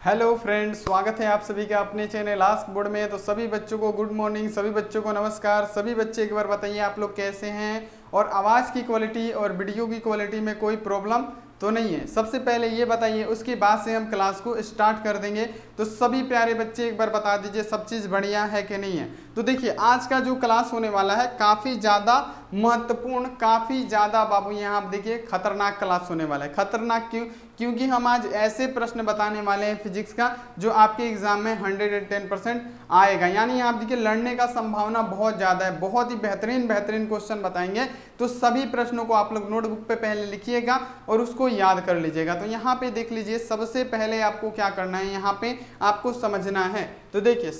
Hello friends, स्वागत है आप सभी का अपने चैनल आस्क बोर्ड में। तो सभी बच्चों को गुड मॉर्निंग, सभी बच्चों को नमस्कार। सभी बच्चे एक बार बताइए आप लोग कैसे हैं और आवाज़ की क्वालिटी और वीडियो की क्वालिटी में कोई प्रॉब्लम तो नहीं है। सबसे पहले ये बताइए, उसके बाद से हम क्लास को स्टार्ट कर देंगे। तो सभी प्यारे बच्चे एक बार बता दीजिए सब चीज़ बढ़िया है कि नहीं है। तो देखिए आज का जो क्लास होने वाला है काफ़ी ज़्यादा महत्वपूर्ण, काफ़ी ज़्यादा बाबू यहाँ आप देखिए खतरनाक क्लास होने वाला है। खतरनाक क्यों? क्योंकि हम आज ऐसे प्रश्न बताने वाले हैं फिजिक्स का जो आपके एग्जाम में 110% आएगा। यानी आप देखिए लड़ने का संभावना बहुत ज़्यादा है। बहुत ही बेहतरीन क्वेश्चन बताएंगे। तो सभी प्रश्नों को आप लोग नोटबुक पे पहले लिखिएगा और उसको याद कर लीजिएगा। तो यहाँ पे देख लीजिए, सबसे पहले आपको क्या करना है, यहाँ पे आपको समझना है। तो देखिए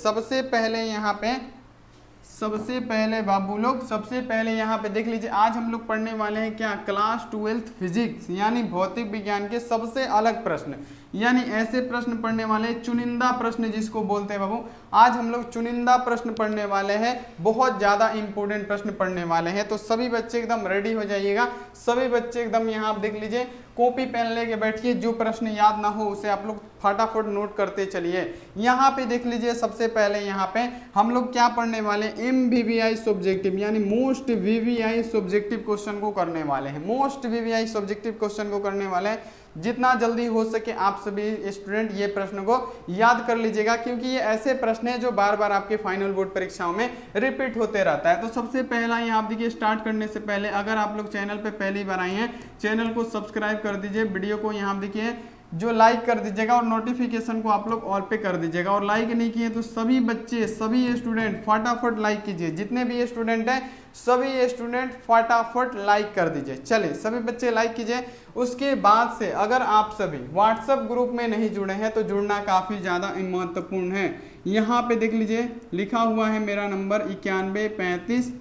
सबसे पहले बाबू लोग, सबसे पहले यहाँ पे देख लीजिए, आज हम लोग पढ़ने वाले हैं क्या, क्लास 12th फिजिक्स यानी भौतिक विज्ञान के सबसे अलग प्रश्न। यानी ऐसे प्रश्न पढ़ने वाले हैं, चुनिंदा प्रश्न जिसको बोलते हैं बाबू। आज हम लोग चुनिंदा प्रश्न पढ़ने वाले हैं, बहुत ज़्यादा इंपॉर्टेंट प्रश्न पढ़ने वाले हैं। तो सभी बच्चे एकदम रेडी हो जाइएगा। सभी बच्चे एकदम यहाँ आप देख लीजिए, कॉपी पेन लेके बैठिए। जो प्रश्न याद ना हो उसे आप लोग फटाफट नोट करते चलिए। यहाँ पे देख लीजिए, सबसे पहले यहाँ पे हम लोग क्या पढ़ने वाले हैं, MVVI सब्जेक्टिव यानी मोस्ट VVI सब्जेक्टिव क्वेश्चन को करने वाले हैं। मोस्ट VVI सब्जेक्टिव क्वेश्चन को करने वाले हैं। जितना जल्दी हो सके आप सभी स्टूडेंट ये प्रश्न को याद कर लीजिएगा, क्योंकि ये ऐसे प्रश्न हैं जो बार बार आपके फाइनल बोर्ड परीक्षाओं में रिपीट होते रहता है। तो सबसे पहला यहाँ आप देखिए, स्टार्ट करने से पहले अगर आप लोग चैनल पे पहली बार आए हैं, चैनल को सब्सक्राइब कर दीजिए। वीडियो को यहाँ देखिए जो लाइक कर दीजिएगा और नोटिफिकेशन को आप लोग ऑल पे कर दीजिएगा। और लाइक नहीं किए तो सभी बच्चे, सभी स्टूडेंट फटाफट लाइक कीजिए। जितने भी स्टूडेंट हैं सभी स्टूडेंट फटाफट लाइक कर दीजिए। चलिए सभी बच्चे लाइक कीजिए। उसके बाद से अगर आप सभी व्हाट्सएप ग्रुप में नहीं जुड़े हैं तो जुड़ना काफ़ी ज़्यादा महत्वपूर्ण है। यहाँ पे देख लीजिए लिखा हुआ है मेरा नंबर 91 35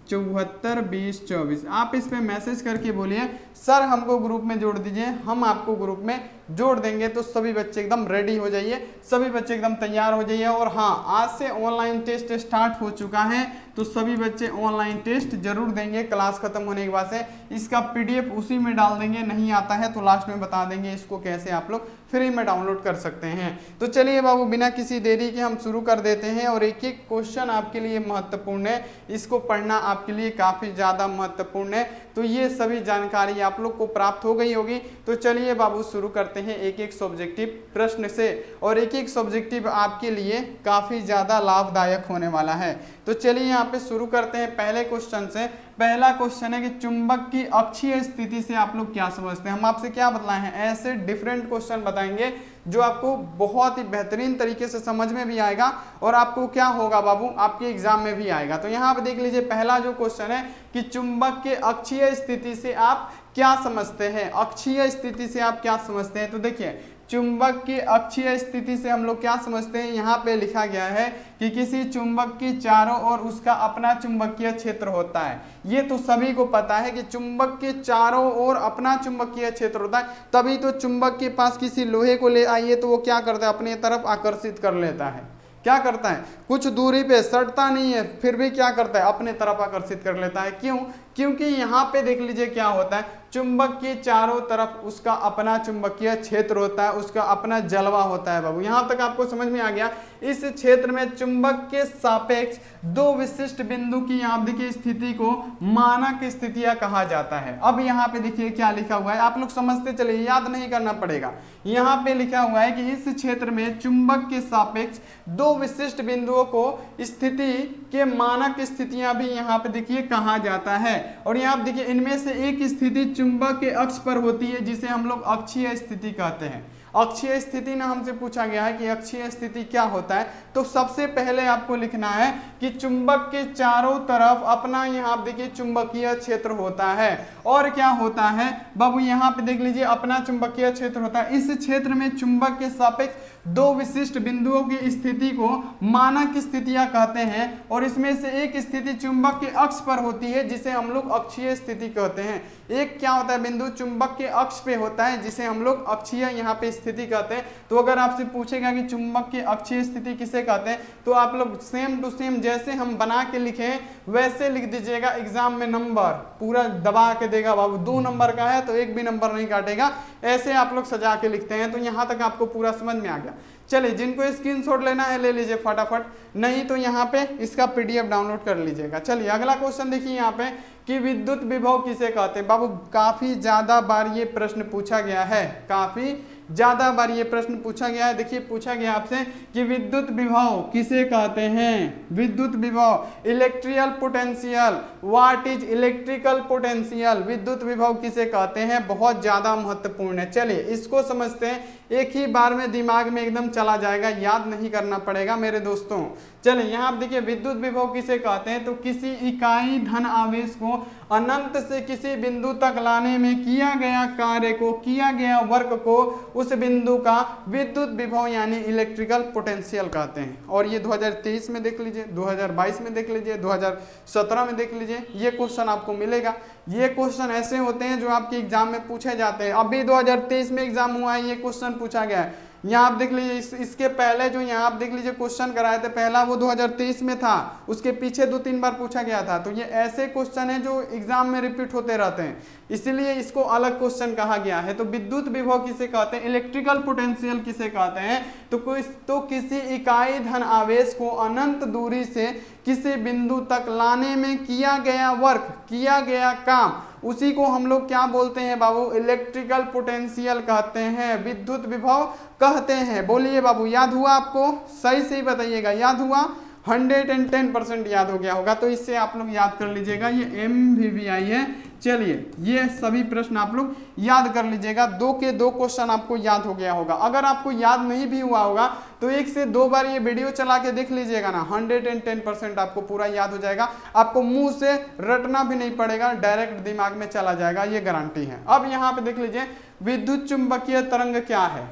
74 20 24। आप इस पे मैसेज करके बोलिए सर हमको ग्रुप में जोड़ दीजिए, हम आपको ग्रुप में जोड़ देंगे। तो सभी बच्चे एकदम रेडी हो जाइए, सभी बच्चे एकदम तैयार हो जाइए। और हाँ, आज से ऑनलाइन टेस्ट स्टार्ट हो चुका है, तो सभी बच्चे ऑनलाइन टेस्ट जरूर देंगे। क्लास खत्म होने के बाद से इसका PDF उसी में डाल देंगे। नहीं आता है तो लास्ट में बता देंगे इसको कैसे आप लोग फ्री में डाउनलोड कर सकते हैं। तो चलिए बाबू, बिना किसी देरी के हम शुरू कर देते हैं। और एक एक क्वेश्चन आपके लिए महत्वपूर्ण है, इसको पढ़ना आपके लिए काफ़ी ज़्यादा महत्वपूर्ण है। तो ये सभी जानकारी आप लोग को प्राप्त हो गई होगी। तो चलिए बाबू शुरू करते हैं एक एक सब्जेक्टिव प्रश्न से। और एक एक सब्जेक्टिव आपके लिए काफ़ी ज़्यादा लाभदायक होने वाला है। तो चलिए यहाँ पे शुरू करते हैं पहले क्वेश्चन से। पहला क्वेश्चन है कि चुंबक की अक्षीय स्थिति से आप लोग क्या समझते हैं। हम आपसे क्या बताए हैं, ऐसे डिफरेंट क्वेश्चन बताएंगे जो आपको बहुत ही बेहतरीन तरीके से समझ में भी आएगा और आपको क्या होगा बाबू, आपके एग्जाम में भी आएगा। तो यहाँ पे देख लीजिए, पहला जो क्वेश्चन है कि चुंबक के अक्षीय स्थिति से आप क्या समझते हैं। अक्षीय स्थिति से आप क्या समझते हैं, तो देखिए चुंबक की अक्षीय स्थिति से हम लोग क्या समझते हैं। यहाँ पे लिखा गया है कि किसी चुंबक की चारों ओर उसका अपना चुंबकीय क्षेत्र होता है। ये तो सभी को पता है कि चुंबक के चारों ओर अपना चुंबकीय क्षेत्र होता है। तभी तो चुंबक के पास किसी लोहे को ले आइए तो वो क्या करता है, अपनी तरफ आकर्षित कर लेता है। क्या करता है, कुछ दूरी पे सटता नहीं है, फिर भी क्या करता है, अपने तरफ आकर्षित कर लेता है। क्यों? क्योंकि यहाँ पे देख लीजिए क्या होता है, चुंबक के चारों तरफ उसका अपना चुंबकीय क्षेत्र होता है, उसका अपना जलवा होता है बाबू। यहाँ तक आपको समझ में आ गया। इस क्षेत्र में चुंबक के सापेक्ष दो विशिष्ट बिंदु की आप देखिए स्थिति को मानक स्थितियां कहा जाता है। अब यहाँ पे देखिए क्या लिखा हुआ है, आप लोग समझते चलिए, याद नहीं करना पड़ेगा। यहाँ पे लिखा हुआ है कि इस क्षेत्र में चुंबक के सापेक्ष दो विशिष्ट बिंदुओं को स्थिति के मानक स्थितियां भी यहाँ पे देखिए कहा जाता है। और यहाँ आप देखिए इनमें से एक स्थिति चुंबक के अक्ष पर होती है जिसे हम लोग अक्षीय स्थिति कहते हैं। अक्षीय स्थिति ना हमसे पूछा गया है कि अक्षीय स्थिति क्या होता है। तो सबसे पहले आपको लिखना है कि चुंबक के चारों तरफ अपना यहाँ आप देखिए चुंबकीय क्षेत्र होता है। और क्या होता है बाबू, यहाँ पे देख लीजिए अपना चुंबकीय क्षेत्र होता है। इस क्षेत्र में चुंबक के सापेक्ष दो विशिष्ट बिंदुओं की स्थिति को मानक स्थितियां कहते हैं। और इसमें से एक स्थिति चुंबक के अक्ष पर होती है जिसे हम लोग अक्षीय स्थिति कहते हैं। एक क्या होता है बिंदु चुंबक के अक्ष पे होता है जिसे हम लोग अक्षीय यहाँ पे स्थिति कहते हैं। तो अगर आपसे पूछेगा कि चुंबक की अक्षीय स्थिति किसे कहते हैं, तो आप लोग सेम टू सेम जैसे हम बना के लिखे वैसे लिख दीजिएगा। एग्जाम में नंबर पूरा दबा के देगा बाबू। 2 नंबर का है तो एक भी नंबर नहीं काटेगा। ऐसे आप लोग सजा के लिखते हैं। तो यहाँ तक आपको पूरा समझ में आ गया। चलिए, जिनको स्क्रीनशॉट लेना है ले लीजिए फटाफट, नहीं तो यहाँ पे इसका PDF डाउनलोड कर लीजिएगा। चलिए अगला क्वेश्चन देखिए यहाँ पे कि विद्युत विभव किसे कहते हैं। बाबू काफी ज्यादा बार ये प्रश्न पूछा गया है, काफी ज्यादा बार ये प्रश्न पूछा गया है। देखिए पूछा गया आपसे कि विद्युत विभव किसे कहते हैं। विद्युत विभव, electrical potential, what is electrical potential, विद्युत विभव किसे कहते हैं, बहुत ज्यादा महत्वपूर्ण है। चलिए इसको समझते हैं, एक ही बार में दिमाग में एकदम चला जाएगा, याद नहीं करना पड़ेगा मेरे दोस्तों। चलिए यहाँ देखिए विद्युत विभव किसे कहते हैं, तो किसी इकाई धन आवेश को अनंत से किसी बिंदु तक लाने में किया गया कार्य को, किया गया वर्क को, उस बिंदु का विद्युत विभव यानी इलेक्ट्रिकल पोटेंशियल कहते हैं। और ये 2023 में देख लीजिए, 2022 में देख लीजिए, 2017 में देख लीजिए, ये क्वेश्चन आपको मिलेगा। ये क्वेश्चन ऐसे होते हैं जो आपके एग्जाम में पूछे जाते हैं। अभी 2023 में एग्जाम हुआ है, ये क्वेश्चन पूछा गया है। यहाँ आप देख लीजिए, इसके पहले जो यहाँ आप देख लीजिए क्वेश्चन कराए थे, पहला वो 2023 में था, उसके पीछे 2-3 बार पूछा गया था। तो ये ऐसे क्वेश्चन है जो एग्जाम में रिपीट होते रहते हैं, इसीलिए इसको अलग क्वेश्चन कहा गया है। तो विद्युत विभव किसे कहते हैं, इलेक्ट्रिकल पोटेंशियल किसे कहते हैं, तो किसी इकाई धन आवेश को अनंत दूरी से किसी बिंदु तक लाने में किया गया वर्क, किया गया काम, उसी को हम लोग क्या बोलते हैं बाबू, इलेक्ट्रिकल पोटेंशियल कहते हैं, विद्युत विभव कहते हैं। बोलिए बाबू, याद हुआ आपको, सही से ही बताइएगा, याद हुआ, 110% याद हो गया होगा। तो इससे आप लोग याद कर लीजिएगा, ये MVVI है। चलिए ये सभी प्रश्न आप लोग याद कर लीजिएगा, 2 के 2 क्वेश्चन आपको याद हो गया होगा। अगर आपको याद नहीं भी हुआ होगा तो 1 से 2 बार ये वीडियो चला के देख लीजिएगा ना, 110% आपको पूरा याद हो जाएगा। आपको मुंह से रटना भी नहीं पड़ेगा, डायरेक्ट दिमाग में चला जाएगा, ये गारंटी है। अब यहाँ पे देख लीजिए विद्युत चुंबकीय तरंग क्या है।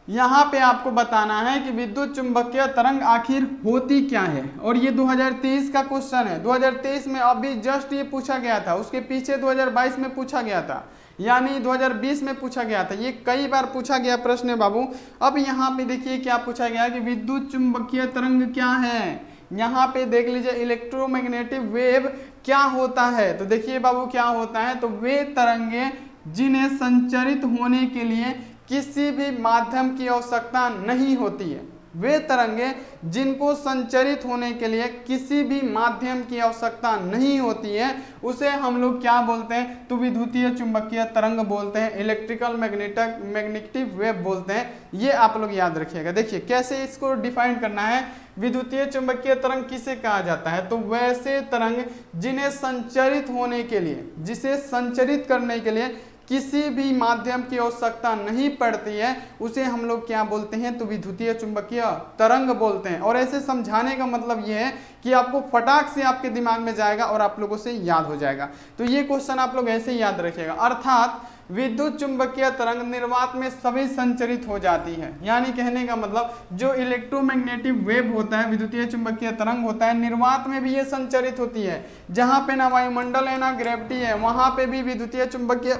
यहाँ पे आपको बताना है कि विद्युत चुंबकीय तरंग आखिर होती क्या है। और ये 2023 का क्वेश्चन है, 2023 में अभी जस्ट ये पूछा गया था, उसके पीछे 2022 में पूछा गया था, यानी 2020 में पूछा गया था। ये कई बार पूछा गया प्रश्न है बाबू। अब यहाँ पे देखिए क्या पूछा गया कि विद्युत चुंबकीय तरंग क्या है। यहाँ पे देख लीजिए इलेक्ट्रोमैग्नेटिक वेव क्या होता है। तो देखिए बाबू क्या होता है, तो वे तरंगे जिन्हें संचरित होने के लिए किसी भी माध्यम की आवश्यकता नहीं होती है, वे तरंगे जिनको संचरित होने के लिए किसी भी माध्यम की आवश्यकता नहीं होती है, उसे हम लोग क्या बोलते हैं, तो विद्युतीय चुंबकीय तरंग बोलते हैं, इलेक्ट्रिकल मैग्नेटिक वेव बोलते हैं। ये आप लोग याद रखिएगा। देखिए कैसे इसको डिफाइन करना है, विद्युतीय चुंबकीय तरंग किसे कहा जाता है, तो वैसे तरंग जिन्हें संचरित होने के लिए, जिसे संचरित करने के लिए किसी भी माध्यम की आवश्यकता नहीं पड़ती है, उसे हम लोग क्या बोलते हैं, तो विद्युतीय चुंबकीय तरंग बोलते हैं। और ऐसे समझाने का मतलब यह है कि आपको फटाक से आपके दिमाग में जाएगा और आप लोगों से याद हो जाएगा। तो ये क्वेश्चन आप लोग ऐसे याद रखिएगा। अर्थात विद्युत चुंबकीय तरंग निर्वात में सभी संचरित हो जाती है, यानी कहने का मतलब जो इलेक्ट्रोमैग्नेटिक वेव होता है, विद्युतीय चुंबकीय तरंग होता है, निर्वात में भी ये संचरित होती है। जहां पे ना वायुमंडल है ना ग्रेविटी है, वहां पे भी विद्युतीय चुंबकीय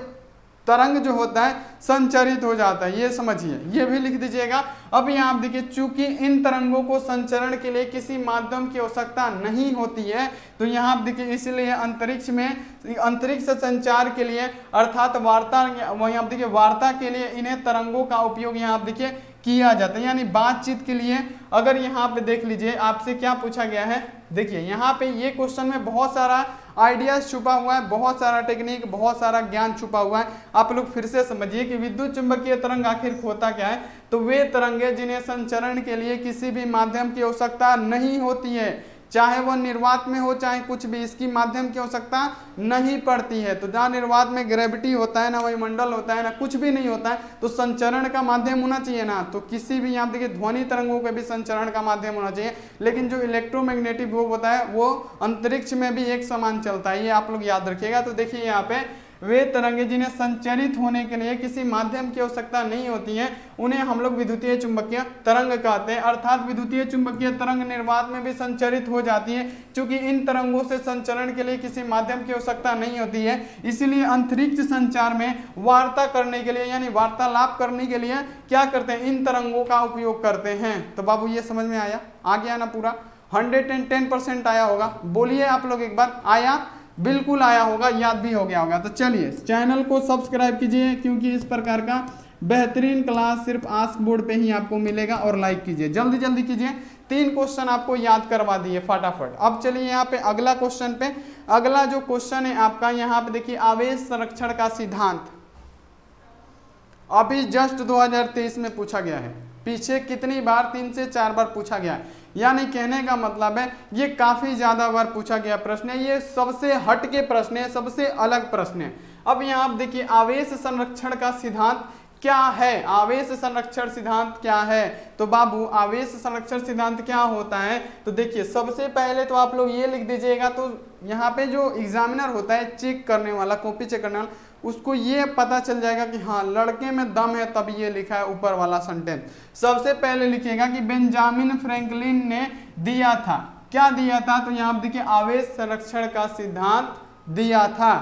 तरंग जो होता है संचरित हो जाता है, ये समझिए, ये भी लिख दीजिएगा। अब यहाँ आप देखिए, चूंकि इन तरंगों को संचरण के लिए किसी माध्यम की आवश्यकता नहीं होती है, तो यहाँ आप देखिए इसलिए अंतरिक्ष संचार के लिए अर्थात वार्ता, वहीं आप देखिए वार्ता के लिए इन्हें तरंगों का उपयोग यहाँ आप देखिए किया जाता है, यानी बातचीत के लिए। अगर यहाँ पे देख लीजिए आपसे क्या पूछा गया है, देखिए यहाँ पे ये क्वेश्चन में बहुत सारा आइडियाज छुपा हुआ है, बहुत सारा टेक्निक, बहुत सारा ज्ञान छुपा हुआ है। आप लोग फिर से समझिए कि विद्युत चुंबकीय तरंग आखिर होता क्या है, तो वे तरंगे जिन्हें संचरण के लिए किसी भी माध्यम की आवश्यकता नहीं होती है, चाहे वह निर्वात में हो चाहे कुछ भी, इसकी माध्यम की आवश्यकता नहीं पड़ती है। तो जहाँ निर्वात में ग्रेविटी होता है ना, वायुमंडल होता है ना, कुछ भी नहीं होता है, तो संचरण का माध्यम होना चाहिए ना। तो किसी भी यहाँ देखिए ध्वनि तरंगों का भी संचरण का माध्यम होना चाहिए, लेकिन जो इलेक्ट्रोमैग्नेटिक वेव होता है वो अंतरिक्ष में भी एक समान चलता है, ये आप लोग याद रखिएगा। तो देखिए यहाँ पे वे तरंगे जिन्हें संचरित होने के लिए किसी माध्यम की आवश्यकता नहीं होती है, उन्हें हम लोग विद्युतीय चुंबकीय तरंग कहते हैं। अर्थात विद्युतीय चुंबकीय तरंग निर्वात में भी संचरित हो जाती है, क्योंकि इन तरंगों से संचरण के लिए किसी माध्यम की आवश्यकता नहीं होती है, इसलिए अंतरिक्ष संचार में वार्ता करने के लिए, यानी वार्तालाप करने के लिए क्या करते हैं, इन तरंगों का उपयोग करते हैं। तो बाबू ये समझ में आया, आ गया ना पूरा, 110% आया होगा। बोलिए आप लोग एक बार, आया। बिल्कुल आया होगा, याद भी हो गया होगा। तो चलिए चैनल को सब्सक्राइब कीजिए, क्योंकि इस प्रकार का बेहतरीन क्लास सिर्फ आस्क बोर्ड पे ही आपको मिलेगा। और लाइक कीजिए, जल्दी जल्दी कीजिए। 3 क्वेश्चन आपको याद करवा दिए फटाफट। अब चलिए यहाँ पे अगला क्वेश्चन पे। अगला जो क्वेश्चन है आपका यहाँ पे देखिए, आवेश संरक्षण का सिद्धांत अभी जस्ट 2023 में पूछा गया है। पीछे कितनी बार, 3 से 4 बार पूछा गया है। यानी कहने का मतलब है ये काफी ज्यादा बार पूछा गया प्रश्न है। ये सबसे हटके प्रश्न है, सबसे अलग प्रश्न है। अब यहाँ आप देखिए, आवेश संरक्षण का सिद्धांत क्या है? आवेश संरक्षण सिद्धांत क्या है? तो बाबू आवेश संरक्षण सिद्धांत क्या होता है? तो देखिए सबसे पहले तो आप लोग ये लिख दीजिएगा। तो यहाँ पे जो एग्जामिनर होता है, चेक करने वाला, कॉपी चेक करने वाला, उसको ये पता चल जाएगा कि हाँ लड़के में दम है, तब ये लिखा है ऊपर वाला सेंटेंस। सबसे पहले लिखिएगा कि बेंजामिन फ्रैंकलिन ने दिया था। क्या दिया था? तो यहाँ देखिए आवेश संरक्षण का सिद्धांत दिया था।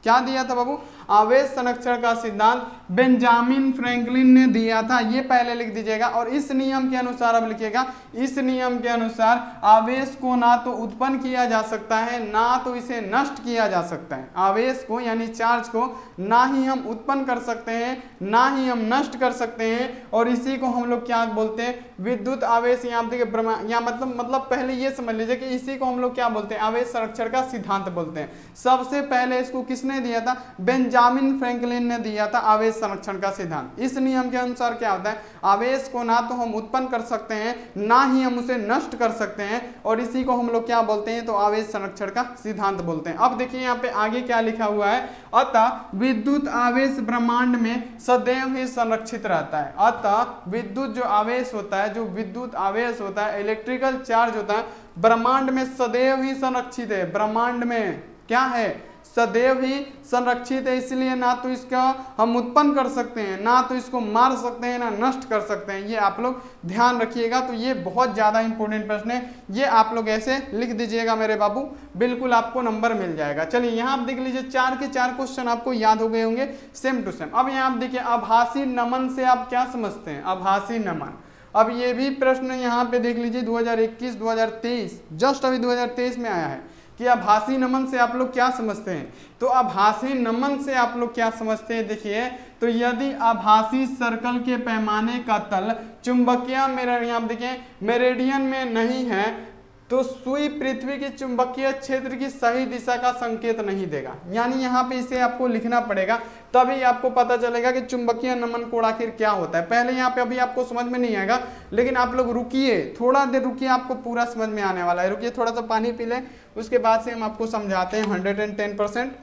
क्या दिया था बाबू? आवेश संरक्षण का सिद्धांत बेंजामिन फ्रैंकलिन ने दिया था। ये पहले लिख दीजिएगा। और इस नियम के अनुसार अब लिखिएगा, इस नियम के अनुसार आवेश को ना तो उत्पन्न किया जा सकता है, ना तो इसे नष्ट किया जा सकता है। आवेश को यानी चार्ज को ना ही हम उत्पन्न कर सकते हैं, ना ही हम नष्ट कर सकते हैं। और इसी को हम लोग क्या बोलते हैं? विद्युत आवेश। यहाँ देखिए यहाँ मतलब पहले ये समझ लीजिए कि इसी को हम लोग क्या बोलते हैं? आवेश संरक्षण का सिद्धांत बोलते हैं। सबसे पहले इसको किसने दिया था? बेंजामिन फ्रैंकलिन ने दिया था आवेश संरक्षण का सिद्धांत। इस नियम के अनुसार क्या होता है? आवेश को ना तो हम उत्पन्न कर सकते हैं, ना ही हम उसे नष्ट कर सकते हैं। और इसी को हम लोग क्या बोलते हैं? तो आवेश संरक्षण का सिद्धांत बोलते हैं। अब देखिए यहाँ पे आगे क्या लिखा हुआ है, अतः विद्युत आवेश ब्रह्मांड में सदैव ही संरक्षित रहता है। अतः विद्युत जो आवेश होता है, जो विद्युत आवेश होता है, इलेक्ट्रिकल चार्ज होता है, ब्रह्मांड में सदैव ही संरक्षित है। ब्रह्मांड में क्या है? सदैव ही संरक्षित है। इसलिए ना तो इसका हम उत्पन्न कर सकते हैं, ना तो इसको मार सकते हैं, ना नष्ट कर सकते हैं। ये आप लोग ध्यान रखिएगा। तो ये बहुत ज्यादा इंपॉर्टेंट प्रश्न है। ये आप लोग ऐसे लिख दीजिएगा मेरे बाबू, बिल्कुल आपको नंबर मिल जाएगा। चलिए यहाँ आप देख लीजिए, 4 के 4 क्वेश्चन आपको याद हो गए होंगे सेम टू सेम। अब यहाँ आप देखिए, आभासी नमन से आप क्या समझते हैं? आभासी नमन। अब ये भी प्रश्न यहाँ पे देख लीजिए 2021 2023 जस्ट अभी 2023 में आया है कि आभासी नमन से आप लोग क्या समझते हैं? तो आभासी नमन से आप लोग क्या समझते हैं? देखिए, तो यदि आभासी सर्कल के पैमाने का तल चुंबकीय यहाँ देखिए मेरिडियन में नहीं है, तो सुई पृथ्वी के चुंबकीय क्षेत्र की सही दिशा का संकेत नहीं देगा। यानी यहाँ पे इसे आपको लिखना पड़ेगा, तभी आपको पता चलेगा कि चुंबकीय नमन कोण आखिर क्या होता है। पहले यहाँ पे अभी आपको समझ में नहीं आएगा, लेकिन आप लोग रुकिए, थोड़ा देर रुकिए, आपको पूरा समझ में आने वाला है। रुकिए, थोड़ा सा पानी पी लें, उसके बाद से हम आपको समझाते हैं 110%।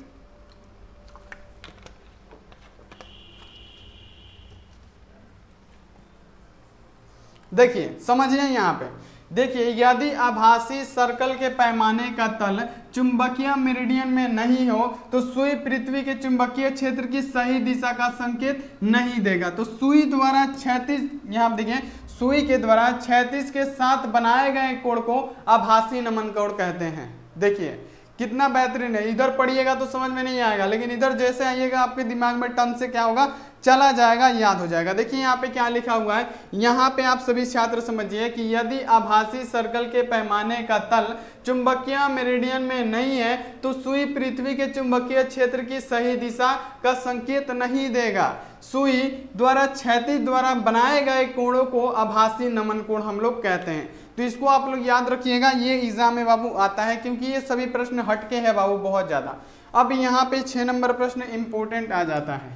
देखिए समझिए यहाँ पे, देखिए यदि आभासी सर्कल के पैमाने का तल चुंबकीय मेरिडियन में नहीं हो, तो सुई पृथ्वी के चुंबकीय क्षेत्र की सही दिशा का संकेत नहीं देगा। तो सुई द्वारा क्षैतिज, यहाँ देखिए सुई के द्वारा क्षैतिज के साथ बनाए गए कोण को आभासी नमन कोण कहते हैं। देखिए कितना बेहतरीन है। इधर पढ़िएगा तो समझ में नहीं आएगा, लेकिन इधर जैसे आइएगा आपके दिमाग में टन से क्या होगा, चला जाएगा, याद हो जाएगा। देखिए यहाँ पे क्या लिखा हुआ है, यहाँ पे आप सभी छात्र समझिए कि यदि आभासी सर्कल के पैमाने का तल चुंबकीय मेरिडियन में नहीं है, तो सुई पृथ्वी के चुंबकीय क्षेत्र की सही दिशा का संकेत नहीं देगा। सुई द्वारा क्षैतिज द्वारा बनाए गए कोणों को आभासी नमन कोण हम लोग कहते हैं। तो इसको आप लोग याद रखिएगा, ये एग्जाम में बाबू आता है, क्योंकि ये सभी प्रश्न हटके हैं बाबू बहुत ज्यादा। अब यहाँ पे 6 नंबर प्रश्न इंपोर्टेंट आ जाता है,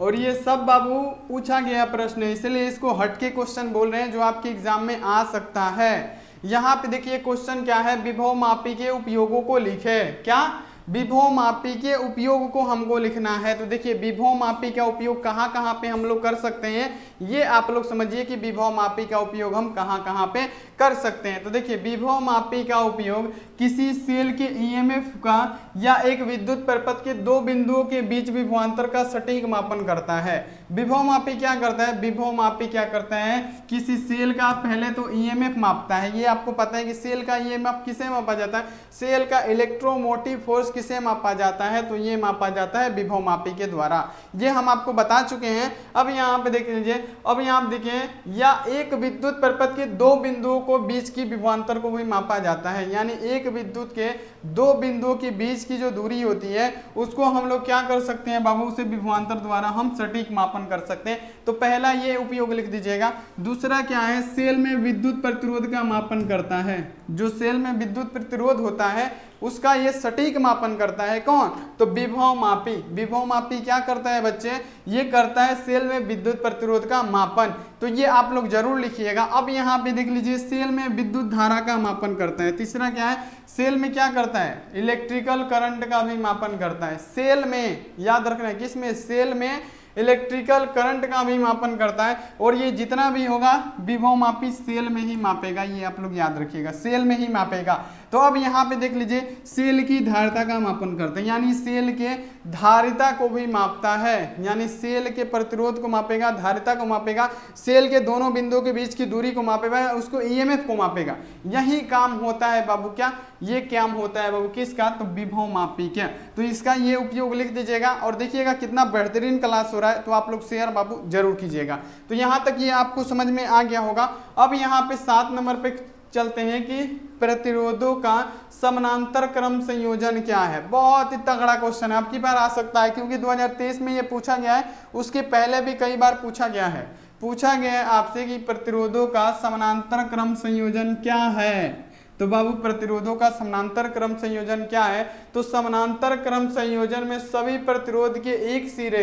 और ये सब बाबू पूछा गया प्रश्न है, इसलिए इसको हटके क्वेश्चन बोल रहे हैं, जो आपके एग्जाम में आ सकता है। यहाँ पे देखिए क्वेश्चन क्या है, विभव मापी के उपयोगों को लिखे। क्या? विभव मापी के उपयोग को हमको लिखना है। तो देखिए विभव मापी का उपयोग कहाँ कहाँ पे हम लोग कर सकते हैं, ये आप लोग समझिए कि विभव मापी का उपयोग हम कहाँ कहाँ पे कर सकते हैं। तो देखिए विभव मापी का उपयोग किसी सेल के ईएमएफ का या एक विद्युत परिपथ के 2 बिंदुओं के बीच विभवांतर का सटीक मापन करता है। विभव मापी क्या करता है? विभव मापी क्या करता है, किसी सेल का पहले तो ईएमएफ मापता है। ये आपको पता है कि सेल का ईएमएफ किसे मापा जाता है? सेल का इलेक्ट्रोमोटिव फोर्स किसे मापा जाता है, तो ये मापा जाता है विभव मापी के द्वारा। ये हम आपको बता चुके हैं। अब यहाँ पे देख लीजिए, अब यहाँ पे देखिए, या एक विद्युत परिपथ के दो बिंदुओं को बीच की विभवांतर को भी मापा जाता है, यानी एक विद्युत के दो बिंदुओं के बीच की जो दूरी होती है उसको हम लोग क्या कर सकते हैं बाबू, उसे विभवांतर द्वारा हम सटीक मापन कर सकते हैं। तो पहला ये उपयोग लिख दीजिएगा। दूसरा क्या है, सेल में विद्युत प्रतिरोध का मापन करता है। जो सेल में विद्युत प्रतिरोध होता है उसका ये सटीक मापन करता है कौन, तो विभव मापी। विभव मापी क्या करता है बच्चे, ये करता है सेल में विद्युत प्रतिरोध का मापन। तो ये आप लोग जरूर लिखिएगा। अब यहाँ पे देख लीजिए, सेल में विद्युत धारा का मापन करता है। तीसरा क्या है, सेल में क्या करता है, इलेक्ट्रिकल करंट का भी मापन करता है। सेल में याद रखना है, किसमें, सेल में इलेक्ट्रिकल करंट का भी मापन करता है। और ये जितना भी होगा विभव मापी सेल में ही मापेगा, ये आप लोग याद रखिएगा, सेल में ही मापेगा। तो अब यहाँ पे देख लीजिए, सेल की धारिता का मापन करते हैं, यानी सेल के धारिता को भी मापता है, यानी सेल के प्रतिरोध को मापेगा, धारिता को मापेगा, सेल के दोनों बिंदुओं के बीच की दूरी को मापेगा, उसको ईएमएफ को मापेगा। यही काम होता है बाबू, क्या ये काम होता है बाबू किसका, तो विभव मापी क्या। तो इसका ये उपयोग लिख दीजिएगा। और देखिएगा कितना बेहतरीन क्लास हो रहा है, तो आप लोग शेयर बाबू जरूर कीजिएगा। तो यहाँ तक ये आपको समझ में आ गया होगा। अब यहाँ पे 7 नंबर पे चलते हैं कि प्रतिरोधों का समानांतर क्रम संयोजन क्या है। बहुत ही तगड़ा क्वेश्चन है, आपकी बार आ सकता है, क्योंकि 2023 में ये पूछा गया है, उसके पहले भी कई बार पूछा गया है आपसे कि प्रतिरोधों का समानांतर क्रम संयोजन क्या है। तो बाबू प्रतिरोधों का समानांतर क्रम संयोजन क्या है, तो समानांतर क्रम संयोजन में सभी प्रतिरोध के एक सिरे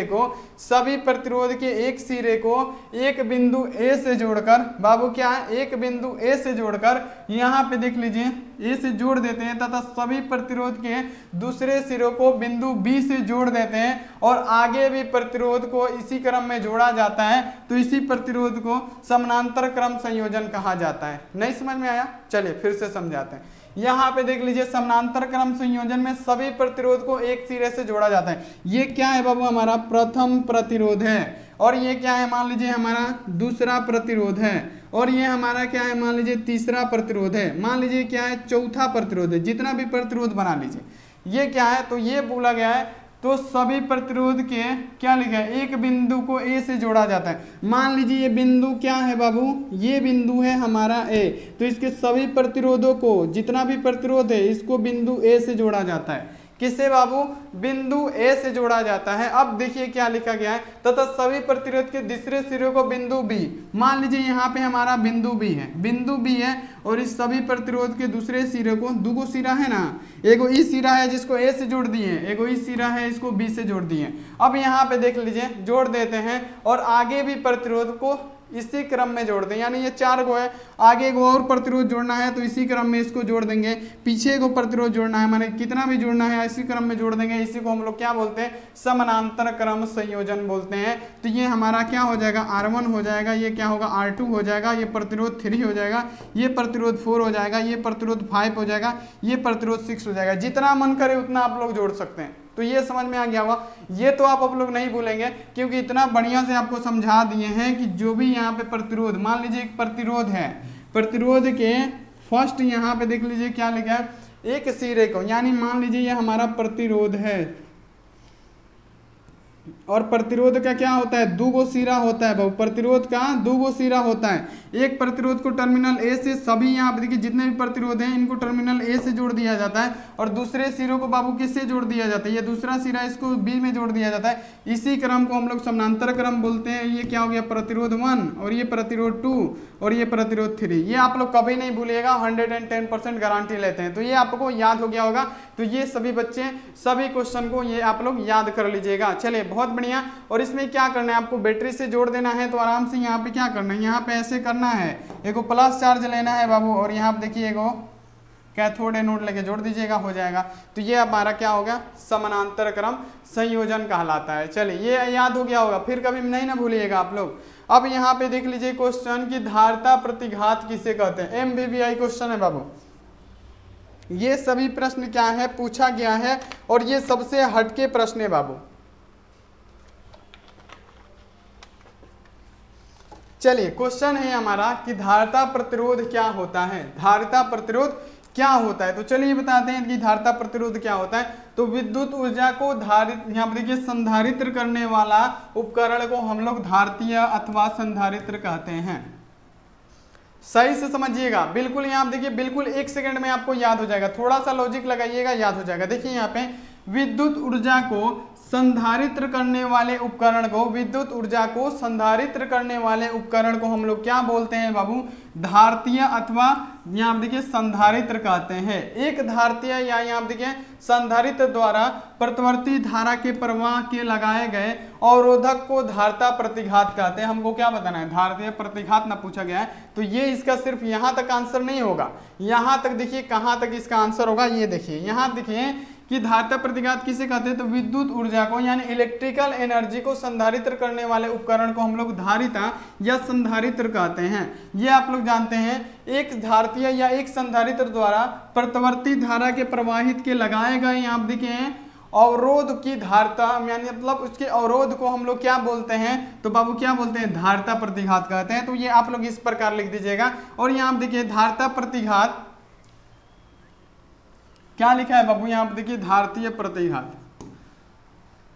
को एक बिंदु ए से जोड़कर, बाबू क्या है, एक बिंदु ए से जोड़कर, यहाँ पे देख लीजिए ए से जोड़ देते हैं, तथा सभी प्रतिरोध के दूसरे सिरों को बिंदु बी से जोड़ देते हैं, और आगे भी प्रतिरोध को इसी क्रम में जोड़ा जाता है। तो इसी प्रतिरोध को समानांतर क्रम संयोजन कहा जाता है। नहीं समझ में आया, चलिए फिर से समझाते हैं। यहाँ पे देख लीजिए, समानांतर क्रम संयोजन में सभी प्रतिरोध को एक सिरे से जोड़ा जाता है। ये क्या है बाबू, हमारा प्रथम प्रतिरोध है, और ये क्या है, मान लीजिए हमारा दूसरा प्रतिरोध है, और ये हमारा क्या है, मान लीजिए तीसरा प्रतिरोध है, मान लीजिए क्या है, चौथा प्रतिरोध है। जितना भी प्रतिरोध बना लीजिए, ये क्या है, तो ये बोला गया है, तो सभी प्रतिरोध के क्या लिखा है, एक बिंदु को ए से जोड़ा जाता है। मान लीजिए ये बिंदु क्या है बाबू, ये बिंदु है हमारा ए, तो इसके सभी प्रतिरोधों को, जितना भी प्रतिरोध है, इसको बिंदु ए से जोड़ा जाता है। किससे बाबू, बिंदु ए से जोड़ा जाता है। अब देखिए क्या लिखा गया है, तथा सभी प्रतिरोध के दूसरे सिरे को बिंदु बी, मान लीजिए यहाँ पे हमारा बिंदु बी है, और इस सभी प्रतिरोध के दूसरे सिरे को, दूगो सिरा है ना, एगो ई सिरा है जिसको ए से जोड़ दिए, एगो ई सिरा है इसको बी से जोड़ दिए। अब यहाँ पे देख लीजिए जोड़ देते हैं, और आगे भी प्रतिरोध को इसी क्रम में जोड़ दें, यानी ये 4 गो है, आगे को और प्रतिरोध जोड़ना है तो इसी क्रम में इसको जोड़ देंगे, पीछे को प्रतिरोध जोड़ना है, माने कितना भी जोड़ना है इसी क्रम में जोड़ देंगे। इसी को हम लोग क्या बोलते हैं, समानांतर क्रम संयोजन बोलते हैं। तो ये हमारा क्या हो जाएगा, R1 हो जाएगा, ये क्या होगा, R2 हो जाएगा, ये प्रतिरोध 3 हो जाएगा, ये प्रतिरोध 4 हो जाएगा, ये प्रतिरोध 5 हो जाएगा, ये प्रतिरोध 6 हो जाएगा। जितना मन करे उतना आप लोग जोड़ सकते हैं। तो ये समझ में आ गया होगा। ये तो आप लोग नहीं भूलेंगे, क्योंकि इतना बढ़िया से आपको समझा दिए हैं कि जो भी यहाँ पे प्रतिरोध, मान लीजिए एक प्रतिरोध है, प्रतिरोध के फर्स्ट यहाँ पे देख लीजिए क्या लिखा है, एक सिरे को, यानी मान लीजिए ये हमारा प्रतिरोध है, और प्रतिरोध का क्या होता है, दूगो सिरा होता है बाबू, प्रतिरोध का दूगो सिरा होता है। एक प्रतिरोध को टर्मिनल ए से, सभी यहाँ पे देखिए जितने भी प्रतिरोध हैं इनको टर्मिनल ए से जोड़ दिया जाता है, और दूसरे सिरों को बाबू किससे जोड़ दिया जाता है, ये दूसरा सिरा इसको बी में जोड़ दिया जाता है। इसी क्रम को हम लोग समानांतर क्रम बोलते हैं। ये क्या हो गया, प्रतिरोध 1, और ये प्रतिरोध 2, और ये प्रतिरोध 3। ये आप लोग कभी नहीं भूलिएगा, 110% गारंटी लेते हैं। तो ये आपको याद हो गया होगा। तो ये सभी बच्चे सभी क्वेश्चन को ये आप लोग याद कर लीजिएगा। चलिए बहुत बढ़िया। और इसमें क्या करना है, आपको बैटरी से जोड़ देना है, तो आराम से यहाँ पे क्या करना है, यहाँ पे ऐसे करना है, एगो प्लस चार्ज लेना है बाबू, और यहाँ पे देखिए एगो कैथोड एनोड लेके जोड़ दीजिएगा, हो जाएगा। तो ये हमारा क्या हो गया, समानांतर क्रम संयोजन कहलाता है। चलिए ये याद हो गया होगा, फिर कभी नहीं ना भूलिएगा आप लोग। अब यहाँ पे देख लीजिए क्वेश्चन की धारिता प्रतिघात किसे कहते हैं, MBBI क्वेश्चन है बाबू। ये सभी प्रश्न क्या है, पूछा गया है, और ये सबसे हटके प्रश्न है बाबू। चलिए क्वेश्चन है हमारा कि धारिता प्रतिरोध क्या होता है, धारिता प्रतिरोध क्या होता है? तो चलिए बताते हैं कि धारिता प्रतिरोध क्या होता है। तो विद्युत ऊर्जा को धारित, यहाँ पर देखिए संधारित्र करने वाला उपकरण को हम लोग धारित्र अथवा संधारित्र कहते हैं। सही से समझिएगा, बिल्कुल यहाँ देखिए, बिल्कुल 1 सेकंड में आपको याद हो जाएगा, थोड़ा सा लॉजिक लगाइएगा, याद हो जाएगा। देखिए यहाँ पे विद्युत ऊर्जा को संधारित्र करने वाले उपकरण को, विद्युत ऊर्जा को संधारित्र करने वाले उपकरण को हम लोग क्या बोलते हैं बाबू? धारितीय अथवा यहाँ देखिए संधारित्र कहते हैं। एक धारितीय या यहाँ देखिए संधारित्र द्वारा प्रतिवर्ती धारा के प्रवाह के लगाए गए अवरोधक को धारिता प्रतिघात कहते हैं। हमको क्या बताना है? धारितीय प्रतिघात ना पूछा गया है, तो ये इसका सिर्फ यहाँ तक आंसर नहीं होगा। यहाँ तक देखिए कहाँ तक इसका आंसर होगा, ये देखिए यहाँ देखिए कि धारिता प्रतिघात किसे कहते हैं? तो विद्युत ऊर्जा को यानी इलेक्ट्रिकल एनर्जी को संधारित्र करने वाले उपकरण को हम लोग धारिता या संधारित्र कहते हैं। ये आप लोग जानते हैं, एक धारितीय या एक संधारित्र द्वारा प्रतिवर्ती धारा के प्रवाहित के लगाए गए यहाँ आप देखिए अवरोध की धारिता, यानी मतलब उसके अवरोध को हम लोग क्या बोलते हैं? तो बाबू क्या बोलते हैं? धारिता प्रतिघात कहते हैं। तो ये आप लोग इस प्रकार लिख दीजिएगा। और यहाँ देखिए धारिता प्रतिघात क्या लिखा है बाबू? यहाँ पर देखिए धारितीय प्रतिघात।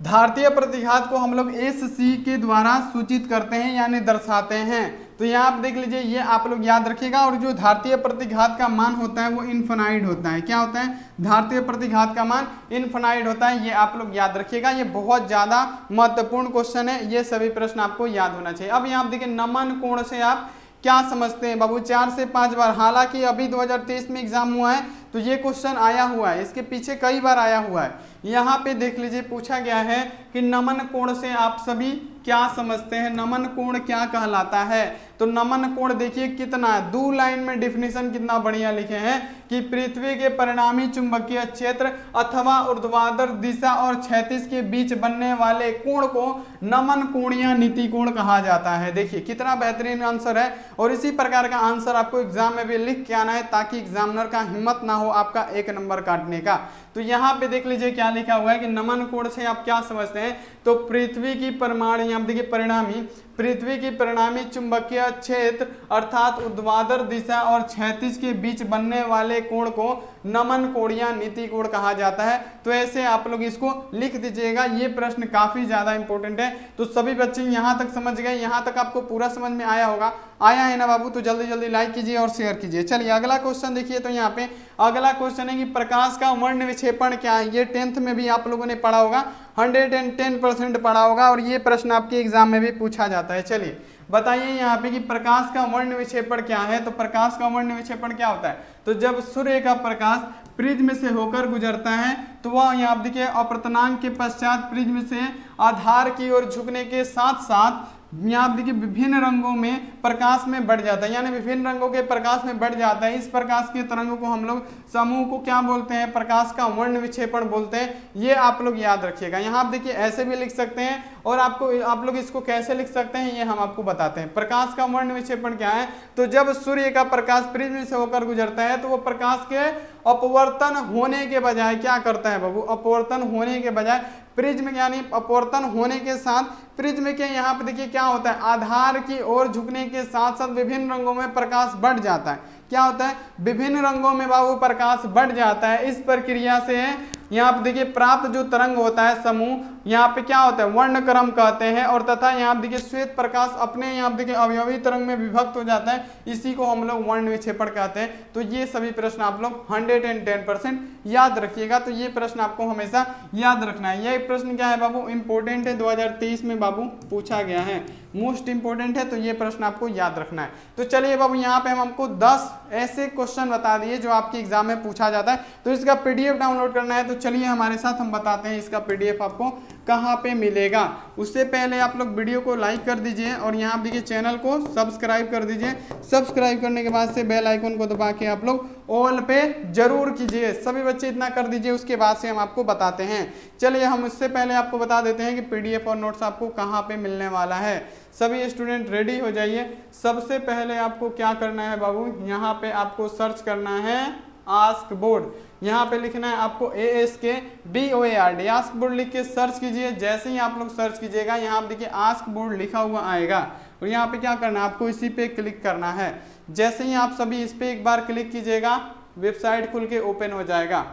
धारितीय प्रतिघात को हम लोग SC के द्वारा सूचित करते हैं यानी दर्शाते हैं। तो यहाँ आप देख लीजिए, ये आप लोग याद रखिएगा। और जो धारितीय प्रतिघात का मान होता है वो इनफाइनाइट होता है। क्या होता है? धारितीय प्रतिघात का मान इनफाइनाइट होता है। ये आप लोग याद रखिएगा, ये बहुत ज्यादा महत्वपूर्ण क्वेश्चन है, ये सभी प्रश्न आपको याद होना चाहिए। अब यहाँ देखिए नमन कोण से आप क्या समझते हैं बाबू? 4 से 5 बार, हालांकि अभी 2023 में एग्जाम हुआ है तो ये क्वेश्चन आया हुआ है, इसके पीछे कई बार आया हुआ है। यहाँ पे देख लीजिए पूछा गया है कि नमन कोण से आप सभी क्या समझते हैं? नमन कोण क्या कहलाता है? तो नमन कोण देखिए कितना है, 2 लाइन में डिफिनीशन कितना बढ़िया लिखे हैं कि पृथ्वी के परिणामी चुंबकीय क्षेत्र अथवा ऊर्ध्वाधर दिशा और क्षैतिज के बीच बनने वाले कोण को नमन कोण या नीति कोण कहा जाता है। देखिए कितना बेहतरीन आंसर है। और इसी प्रकार का आंसर आपको एग्जाम में भी लिख के आना है ताकि एग्जामिनर का हिम्मत ना हो आपका 1 नंबर काटने का। तो यहाँ पे देख लीजिए क्या लिखा हुआ है कि नमन कोण से आप क्या समझते हैं? तो पृथ्वी की परिमाण, यहाँ देखिए परिणामी, पृथ्वी की परिणामी चुंबकीय क्षेत्र अर्थात ऊर्ध्वाधर दिशा और क्षैतिज के बीच बनने वाले कोण को नमन कोण या नीति कोण कहा जाता है। तो ऐसे आप लोग इसको लिख दीजिएगा। ये प्रश्न काफी ज्यादा इंपॉर्टेंट है। तो सभी बच्चे यहाँ तक समझ गए, यहाँ तक आपको पूरा समझ में आया होगा। आया है ना बाबू? तो जल्दी जल्दी लाइक कीजिए और शेयर कीजिए। चलिए अगला क्वेश्चन देखिए। तो यहाँ पे अगला क्वेश्चन है कि प्रकाश का वर्ण विक्षेपण क्या है? ये 10th में भी आप लोगों ने पढ़ा होगा, 110% पढ़ा होगा और ये प्रश्न आपके एग्जाम में भी पूछा जाता है। चलिए बताइए यहाँ पे कि प्रकाश का वर्ण विक्षेपण क्या है? तो प्रकाश का वर्ण विक्षेपण क्या होता है? तो जब सूर्य का प्रकाश प्रिज्म से होकर गुजरता है तो वह यहाँ देखिए अपवर्तनांक के पश्चात प्रिज्म से आधार की ओर झुकने के साथ साथ यहाँ देखिए विभिन्न रंगों में प्रकाश में बढ़ जाता है, यानी विभिन्न रंगों के प्रकाश में बढ़ जाता है। इस प्रकाश के तरंगों को हम लोग समूह को क्या बोलते हैं? प्रकाश का वर्ण विक्षेपण बोलते हैं। ये आप लोग याद रखिएगा। यहाँ आप देखिए ऐसे भी लिख सकते हैं और आप लोग इसको कैसे लिख सकते हैं ये हम आपको बताते हैं। प्रकाश का वर्ण विक्षेपण क्या है? तो जब सूर्य का प्रकाश प्रिज्म से होकर गुजरता है तो वो प्रकाश के अपवर्तन होने के बजाय क्या करता है बाबू? अपवर्तन होने के बजाय प्रिज्म, यानी अपवर्तन होने के साथ प्रिज्म के यहाँ पे देखिए क्या होता है? आधार की ओर झुकने के साथ साथ विभिन्न रंगों में प्रकाश बढ़ जाता है। क्या होता है? विभिन्न रंगों में बाबू प्रकाश बढ़ जाता है। इस प्रक्रिया से यहाँ पे देखिए प्राप्त जो तरंग होता है समूह, यहाँ पे क्या होता है? वर्णक्रम कहते हैं। और तथा यहाँ देखिए श्वेत प्रकाश अपने यहाँ देखिए अवयवी तरंग में विभक्त हो जाता है, इसी को हम लोग वर्ण विक्षेपण कहते हैं। तो ये सभी प्रश्न आप लोग 110% याद रखिएगा। तो ये प्रश्न आपको हमेशा याद रखना है। यह प्रश्न क्या है बाबू? इंपॉर्टेंट है, 2023 में बाबू पूछा गया है, मोस्ट इंपॉर्टेंट है। तो ये प्रश्न आपको याद रखना है। तो चलिए बाबू यहाँ पे हम हमको 10 ऐसे क्वेश्चन बता दिए जो आपके एग्जाम में पूछा जाता है। तो इसका PDF डाउनलोड करना है तो चलिए हमारे साथ हम बताते हैं इसका PDF आपको कहाँ पे मिलेगा। उससे पहले आप लोग वीडियो को लाइक कर दीजिए और यहाँ देखिए चैनल को सब्सक्राइब कर दीजिए। सब्सक्राइब करने के बाद से बेल आइकन को दबा के आप लोग ऑल पे जरूर कीजिए। सभी बच्चे इतना कर दीजिए, उसके बाद से हम आपको बताते हैं। चलिए हम उससे पहले आपको बता देते हैं कि PDF और नोट्स आपको कहाँ पे मिलने वाला है। सभी स्टूडेंट रेडी हो जाइए। सबसे पहले आपको क्या करना है बाबू? यहाँ पे आपको सर्च करना है आस्क बोर्ड। यहाँ पे लिखना है आपको ASKBOARD, आस्क बोर्ड लिख के सर्च कीजिए। जैसे ही आप लोग सर्च कीजिएगा यहाँ पे देखिए आस्क बोर्ड लिखा हुआ आएगा और यहाँ पे क्या करना है? आपको इसी पे क्लिक करना है। जैसे ही आप सभी इस पे एक बार क्लिक कीजिएगा वेबसाइट खुल के ओपन हो जाएगा।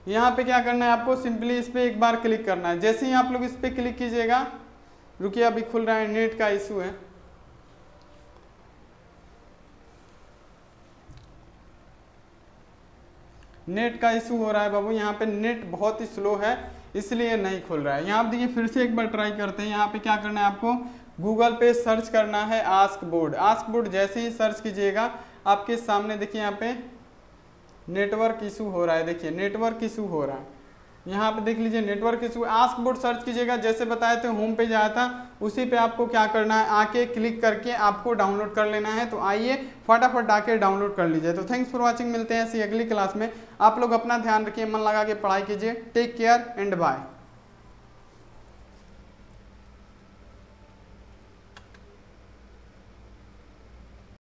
यहाँ पे क्या करना है आपको, सिंपली इस पर एक बार क्लिक करना है। जैसे ही आप लोग इस पर क्लिक कीजिएगा, रुकिए अभी खुल रहा है, नेट का इशू है। नेट का इशू हो रहा है बाबू, यहाँ पे नेट बहुत ही स्लो है इसलिए नहीं खुल रहा है। यहाँ पे देखिए फिर से एक बार ट्राई करते हैं। यहाँ पे क्या करना है आपको, गूगल पे सर्च करना है आस्क बोर्ड। आस्क बोर्ड जैसे ही सर्च कीजिएगा आपके सामने देखिए यहाँ पे नेटवर्क इशू हो रहा है। देखिए नेटवर्क इशू हो रहा है, यहाँ पे देख लीजिए network issue. Ask board search कीजिएगा, जैसे बताए थे होम पेज आया था, उसी पे आपको क्या करना है, आके क्लिक करके आपको डाउनलोड कर लेना है। तो आइए फटाफट आके डाउनलोड कर लीजिए। तो थैंक्स फॉर वॉचिंग, मिलते हैं ऐसी अगली क्लास में। आप लोग अपना ध्यान रखिए, मन लगा के पढ़ाई कीजिए। Take care and bye.